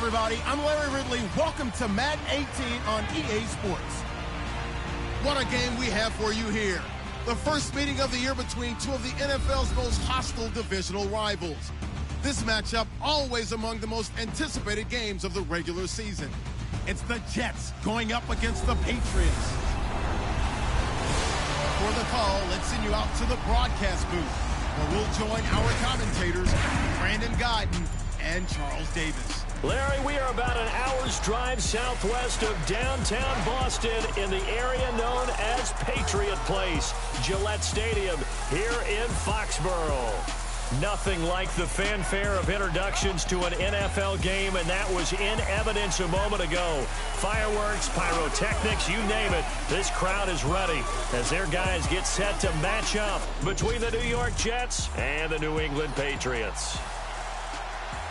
everybody. I'm Larry Ridley. Welcome to Madden 18 on EA Sports. What a game we have for you here. The first meeting of the year between two of the NFL's most hostile divisional rivals. This matchup always among the most anticipated games of the regular season. It's the Jets going up against the Patriots. For the call, let's send you out to the broadcast booth, where we'll join our commentators, Brandon Gaudin and Charles Davis. Larry, we are about an hour's drive southwest of downtown Boston in the area known as Patriot Place, Gillette Stadium, here in Foxborough. Nothing like the fanfare of introductions to an NFL game, and that was in evidence a moment ago. Fireworks, pyrotechnics, you name it. This crowd is ready as their guys get set to match up between the New York Jets and the New England Patriots.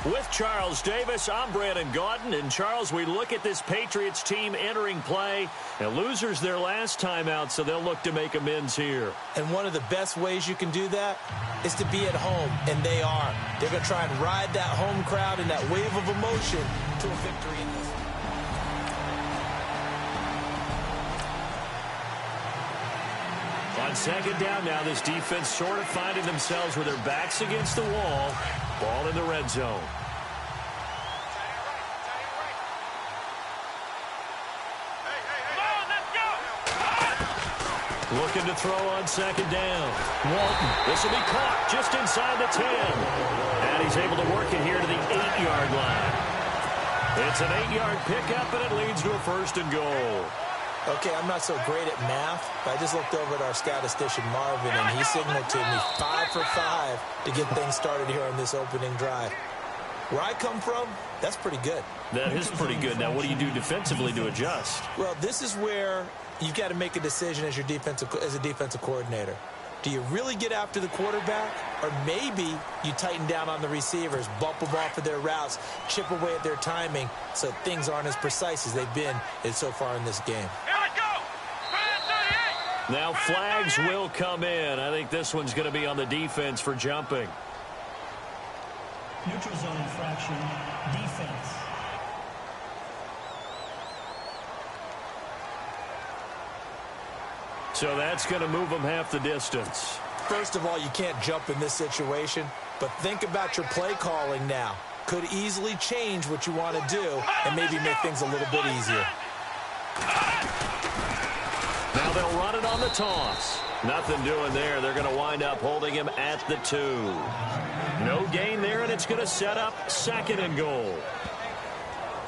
With Charles Davis, I'm Brandon Gaudin. And Charles, we look at this Patriots team entering play, and losers their last time out, so they'll look to make amends here. And one of the best ways you can do that is to be at home, and they are. They're going to try and ride that home crowd and that wave of emotion to a victory in this. On second down now, this defense sort of finding themselves with their backs against the wall. Ball in the red zone. Looking to throw on second down. Walton. This will be caught just inside the 10. And he's able to work it here to the 8-yard line. It's an 8-yard pickup, and it leads to a first and goal. Okay, I'm not so great at math, but I just looked over at our statistician, Marvin, and he signaled to me 5 for 5 to get things started here on this opening drive. Where I come from, that's pretty good. That is pretty good. Now, what do you do defensively to adjust? Well, this is where you've got to make a decision as a defensive coordinator. Do you really get after the quarterback, or maybe you tighten down on the receivers, bump them off of their routes, chip away at their timing so things aren't as precise as they've been so far in this game? Now flags will come in. I think this one's going to be on the defense for jumping. Neutral zone infraction, defense. So that's going to move them half the distance. First of all, you can't jump in this situation, but think about your play calling now. Could easily change what you want to do and maybe make things a little bit easier. Now they'll run it on the toss. Nothing doing there. They're going to wind up holding him at the 2. No gain there, and it's going to set up second and goal.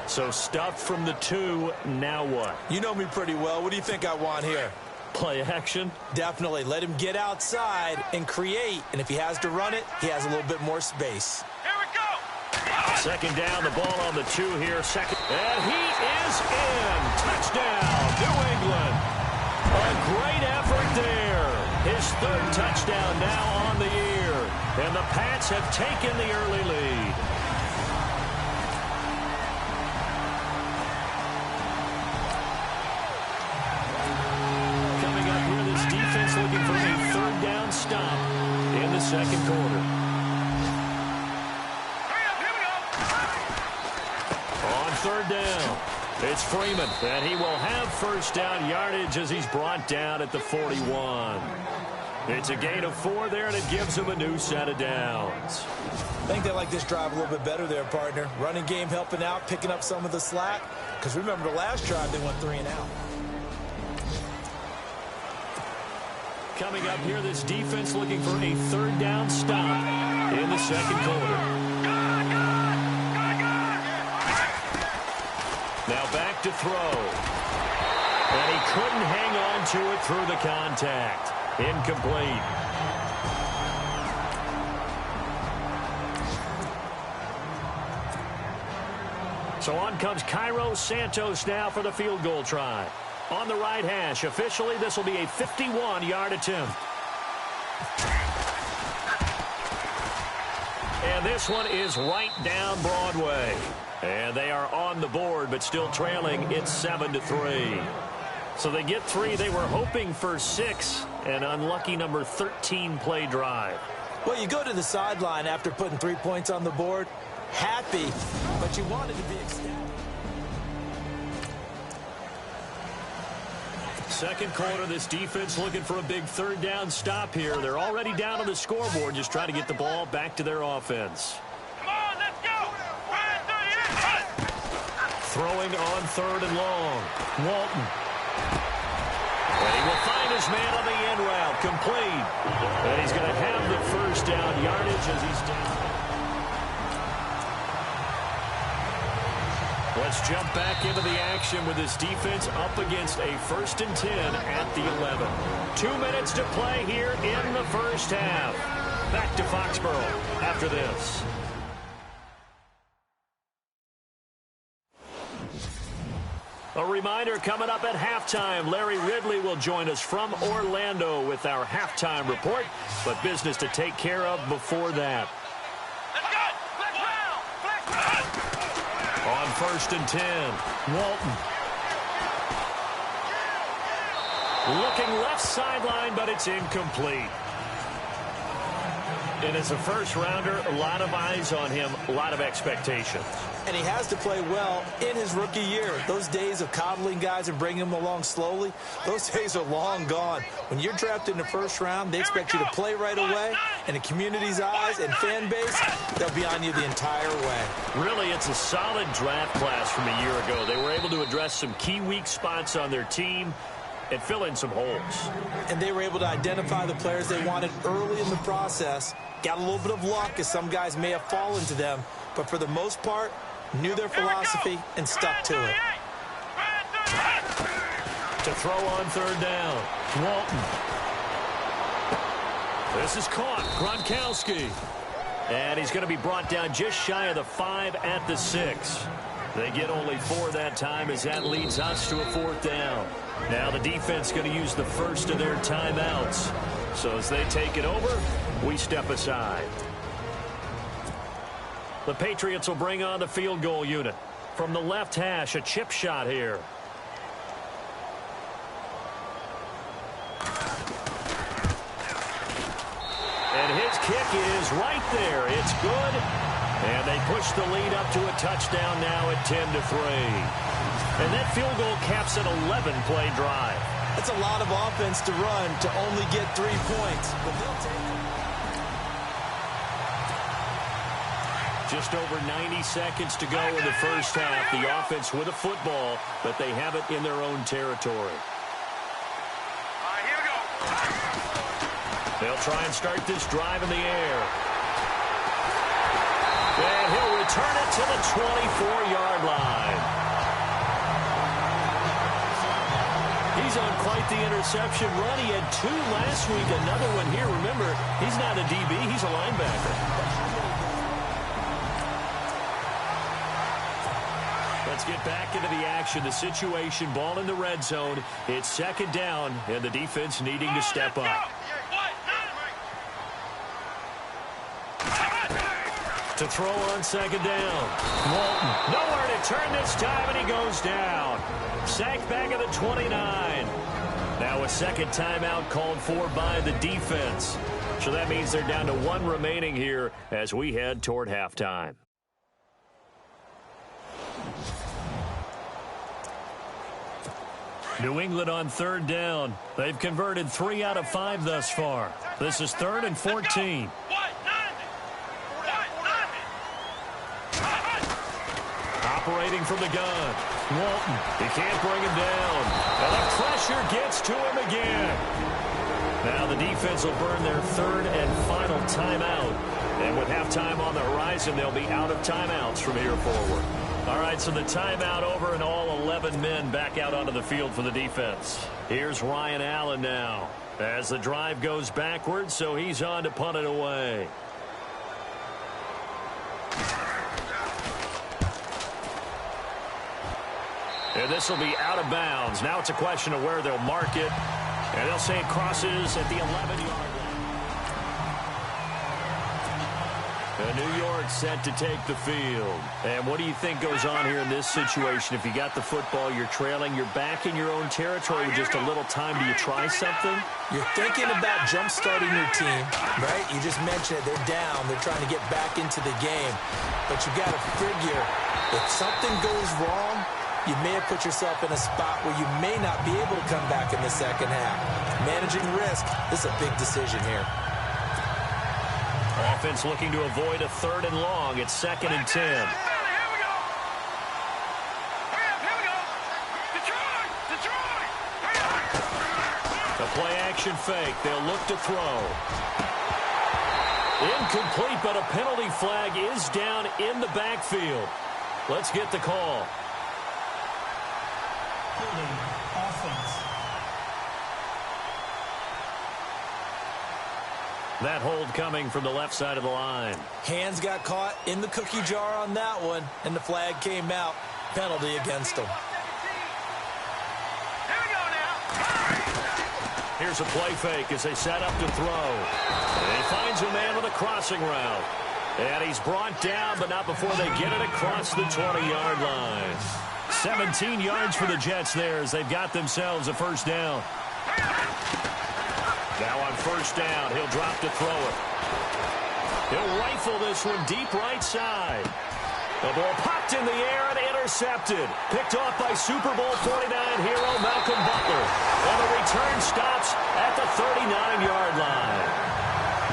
So stuffed from the 2. Now what? You know me pretty well. What do you think I want here? Play action? Definitely. Let him get outside and create. And if he has to run it, he has a little bit more space. Here we go. Second down, the ball on the 2 here. Second. And he is in. Touchdown, New England. A great effort there. His 3rd touchdown now on the year. And the Pats have taken the early lead. Coming up here, this defense looking for a 3rd down stop in the second quarter. On 3rd down. It's Freeman, and he will have first down yardage as he's brought down at the 41. It's a gain of 4 there, and it gives him a new set of downs. I think they like this drive a little bit better there, partner. Running game helping out, picking up some of the slack. Because remember the last drive, they went 3 and out. Coming up here, this defense looking for a 3rd down stop in the second quarter. Now back to throw. And he couldn't hang on to it through the contact. Incomplete. So on comes Cairo Santos now for the field goal try. On the right hash, officially this will be a 51-yard attempt. And this one is right down Broadway. And they are on the board, but still trailing. It's 7-3. So they get 3. They were hoping for 6. An unlucky number 13 play drive. Well, you go to the sideline after putting 3 points on the board, happy, but you wanted to be ecstatic. Second quarter, this defense looking for a big third down stop here. They're already down on the scoreboard, just trying to get the ball back to their offense. Come on, let's go. Throwing on third and long. Walton. And he will find his man on the end route, complete. And he's going to have the first down yardage as he's down. Let's jump back into the action with this defense up against a 1st and 10 at the 11. 2 minutes to play here in the first half. Back to Foxborough after this. A reminder coming up at halftime. Larry Ridley will join us from Orlando with our halftime report, but business to take care of before that. On 1st and 10, Walton. Looking left sideline, but it's incomplete. And as a first-rounder, a lot of eyes on him, a lot of expectations. And he has to play well in his rookie year. Those days of coddling guys and bringing them along slowly, those days are long gone. When you're drafted in the first round, they expect you to play right away. And the community's eyes and fan base, they'll be on you the entire way. Really, it's a solid draft class from a year ago. They were able to address some key weak spots on their team and fill in some holes. And they were able to identify the players they wanted early in the process. Got a little bit of luck as some guys may have fallen to them, but for the most part, knew their philosophy and stuck to it. To throw on third down, Walton. This is caught, Gronkowski. And he's going to be brought down just shy of the 5 at the 6. They get only 4 that time as that leads us to a 4th down. Now the defense going to use the first of their timeouts. So as they take it over, we step aside. The Patriots will bring on the field goal unit. From the left hash, a chip shot here. And his kick is right there. It's good. And they push the lead up to a touchdown now at 10-3. And that field goal caps an 11-play drive. That's a lot of offense to run to only get 3 points. But they'll take it. Just over 90 seconds to go in the first half. The offense with a football, but they have it in their own territory. All right, here we go. They'll try and start this drive in the air. And he'll return it to the 24-yard line. He's on quite the interception run. He had 2 last week, another one here. Remember, he's not a DB, he's a linebacker. Let's get back into the action. The situation, ball in the red zone. It's 2nd down, and the defense needing to step up. To throw on 2nd down. Walton, nowhere to turn this time, and he goes down. Sacked back at the 29. Now a second timeout called for by the defense. So that means they're down to 1 remaining here as we head toward halftime. New England on 3rd down. They've converted 3 out of 5 thus far. This is 3rd and 14. Operating from the gun. Walton, he can't bring him down. And the pressure gets to him again. Now the defense will burn their 3rd and final timeout. And with halftime on the horizon, they'll be out of timeouts from here forward. All right, so the timeout over and all 11 men back out onto the field for the defense. Here's Ryan Allen now as the drive goes backwards, so he's on to punt it away. And this will be out of bounds. Now it's a question of where they'll mark it. And they'll say it crosses at the 11-yard line. New York set to take the field. And what do you think goes on here in this situation? If you got the football, you're trailing, you're back in your own territory with just a little time. Do you try something? You're thinking about jump-starting your team, right? You just mentioned it. They're down. They're trying to get back into the game. But you got to figure, if something goes wrong, you may have put yourself in a spot where you may not be able to come back in the second half. Managing risk, this is a big decision here. Offense looking to avoid a 3rd and long. It's 2nd and 10. Here we go. Here we go. Detroit. The play action fake. They'll look to throw. Incomplete, but a penalty flag is down in the backfield. Let's get the call. Holding offense. That hold coming from the left side of the line. Hands got caught in the cookie jar on that one, and the flag came out. Penalty against them. Here we go now. Here's a play fake as they set up to throw. And he finds a man with a crossing route. And he's brought down, but not before they get it across the 20-yard line. 17 yards for the Jets there as they've got themselves a first down. Now on first down, he'll drop to throw it. He'll rifle this one deep right side. The ball popped in the air and intercepted. Picked off by Super Bowl 49 hero Malcolm Butler. And the return stops at the 39-yard line.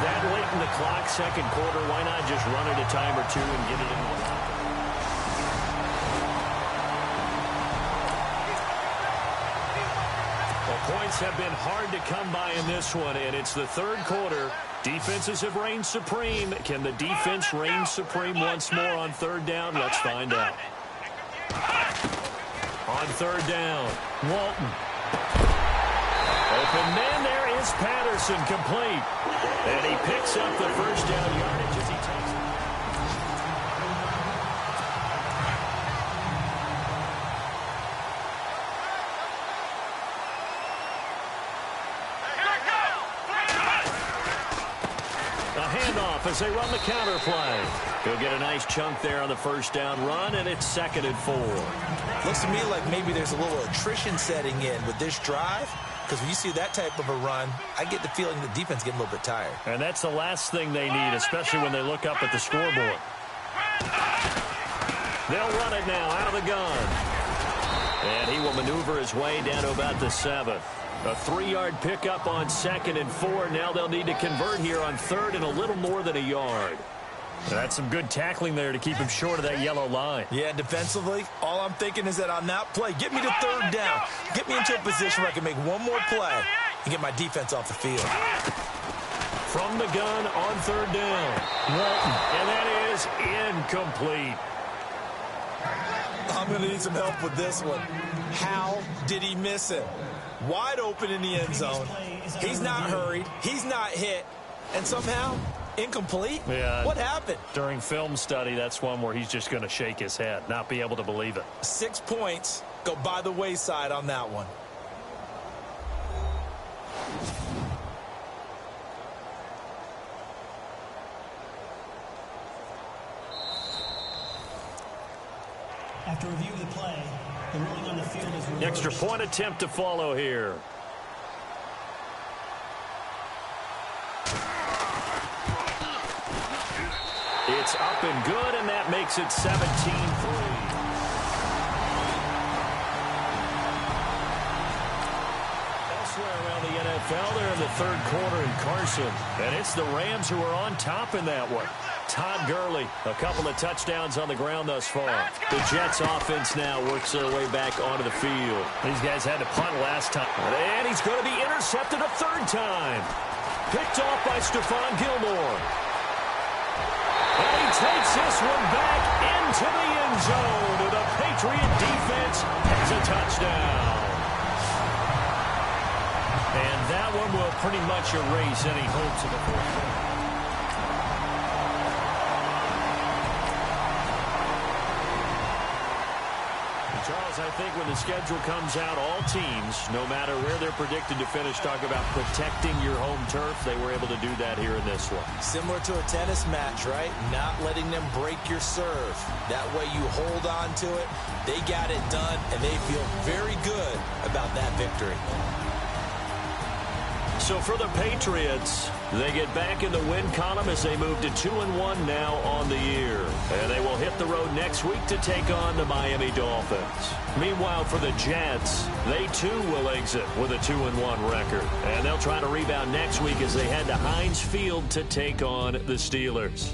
That late in the clock, second quarter, why not just run it a time or two and get it in the line? Points have been hard to come by in this one, and it's the 3rd quarter. Defenses have reigned supreme. Can the defense reign supreme once more on 3rd down? Let's find out. On 3rd down, Walton. Open man there is Patterson, complete. And he picks up the first down yardage as he takes it. As they run the counter play. He'll get a nice chunk there on the first down run, and it's 2nd and 4. Looks to me like maybe there's a little attrition setting in with this drive, because when you see that type of a run, I get the feeling the defense getting a little bit tired. And that's the last thing they need, especially when they look up at the scoreboard. They'll run it now out of the gun. And he will maneuver his way down to about the 7th. A 3-yard pickup on 2nd and 4. Now they'll need to convert here on 3rd and a little more than a yard. That's some good tackling there to keep him short of that yellow line. Yeah, defensively, all I'm thinking is that on that play, get me to 3rd down. Get me into a position where I can make one more play and get my defense off the field. From the gun on 3rd down. Walton, and that is incomplete. I'm going to need some help with this one. How did he miss it? Wide open in the end zone. He's not hurried. He's not hit. And somehow, incomplete? Yeah. What happened? During film study, that's one where he's just going to shake his head, not be able to believe it. 6 points go by the wayside on that one. After review of the play, the ruling on the field is reversed. Extra point attempt to follow here. It's up and good, and that makes it 17-3. Elsewhere around the NFL, they're in the 3rd quarter in Carson. And it's the Rams who are on top in that one. Todd Gurley, a couple of touchdowns on the ground thus far. The Jets offense now works their way back onto the field. These guys had to punt last time. And he's going to be intercepted a 3rd time. Picked off by Stephon Gilmore. And he takes this one back into the end zone. The Patriot defense has a touchdown. And that one will pretty much erase any hopes of a 4th quarter. Charles, I think when the schedule comes out, all teams, no matter where they're predicted to finish, talk about protecting your home turf. They were able to do that here in this one. Similar to a tennis match, right? Not letting them break your serve. That way you hold on to it. They got it done, and they feel very good about that victory. So for the Patriots, they get back in the win column as they move to 2-1 now on the year. And they will hit the road next week to take on the Miami Dolphins. Meanwhile, for the Jets, they too will exit with a 2-1 record. And they'll try to rebound next week as they head to Heinz Field to take on the Steelers.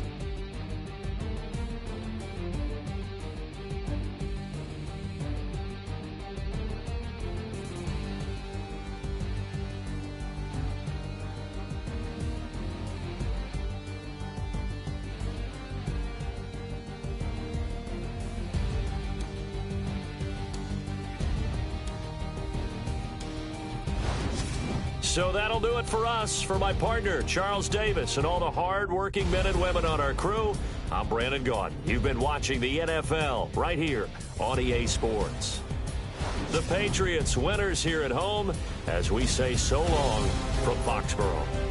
So that'll do it for us. For my partner, Charles Davis, and all the hard-working men and women on our crew, I'm Brandon Gaudin. You've been watching the NFL right here on EA Sports. The Patriots winners here at home as we say so long from Foxborough.